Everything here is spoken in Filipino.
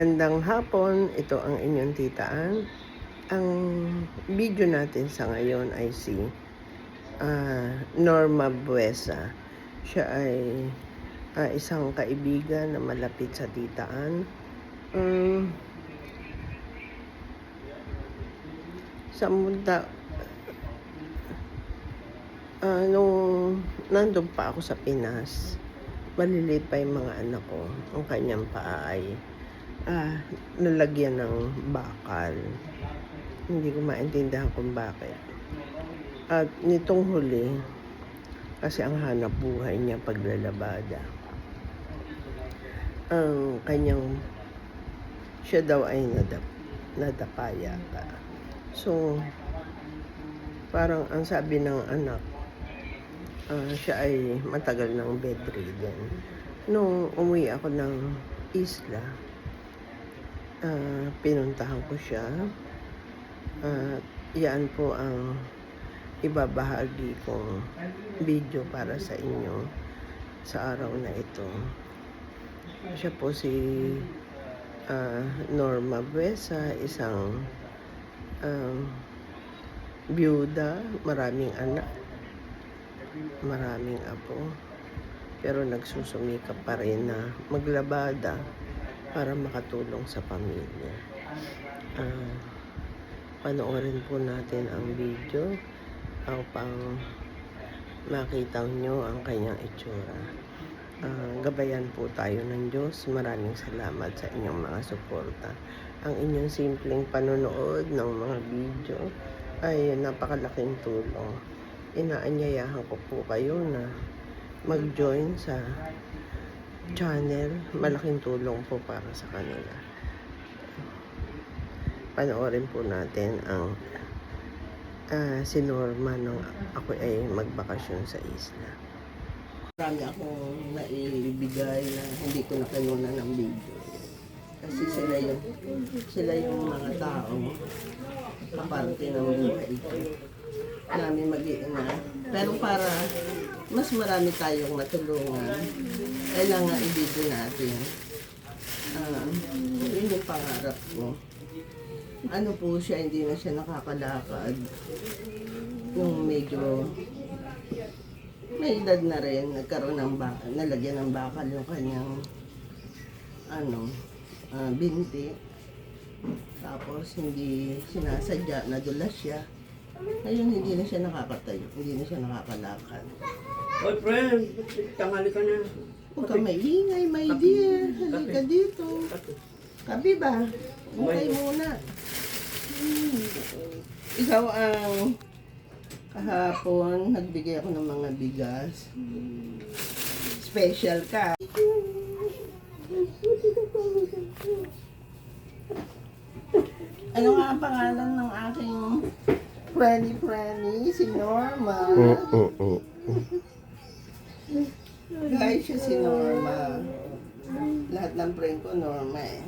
Magandang hapon, ito ang inyong titaan. Ang video natin sa ngayon ay si Norma Buesa. Siya ay isang kaibigan na malapit sa titaan. Sa munta, nung nandun pa ako sa Pinas, maliliit pa yung mga anak ko. Ang kanyang paa ay nalagyan ng bakal. Hindi ko maintindihan kung bakit. At nitong huli, kasi ang hanap buhay niya paglalabada. Ang kanyang, siya daw ay nadapa yata. So, parang ang sabi ng anak, siya ay matagal ng bedridden. Nung umuwi ako ng isla, pinuntahan ko siya. Yan po ang ibabahagi kong video para sa inyo sa araw na ito. Siya po si Norma Buesa, isang byuda, maraming anak, maraming apo, pero nagsusumikap pa rin na maglabada para makatulong sa pamilya. Panoorin po natin ang video upang makita nyo ang kanyang itsura. Gabayan po tayo ng Diyos. Maraming salamat sa inyong mga suporta. Ang inyong simpleng panonood ng mga video ay napakalaking tulong. Inaanyayahan ko po kayo na mag-join sa channel. Malaking tulong po para sa kanila. Panoorin po natin ang si Norma nung ako ay magbakasyon sa isla. Marami akong naibigay na hindi ko nakanuna ng video. Kasi sila yung mga tao kaparte ng buhay ko namin mag-iingat. Pero para mas marami tayong matulungan, kailangan i-video natin. Yun yung pangarap ko. Ano po siya, hindi na siya nakakalakad. Yung medyo may edad na rin, nagkaroon ng bakal, nalagyan ng bakal yung kanyang binti. Tapos hindi sinasadya, nadulas siya. Ngayon hindi na siya nakakatayo, hindi na siya nakakalakad. Oy, friend, tangali ka na. Huwag ka maingay, my dear. Halika dito. Kabi ba? Hukay muna. Ikaw ang kahapon, nagbigay ako ng mga bigas. Special ka. Ano nga ang pangalan ng aking friendly, si Norma. Guys, siya si Norma. Lahat ng friend ko, Norma eh.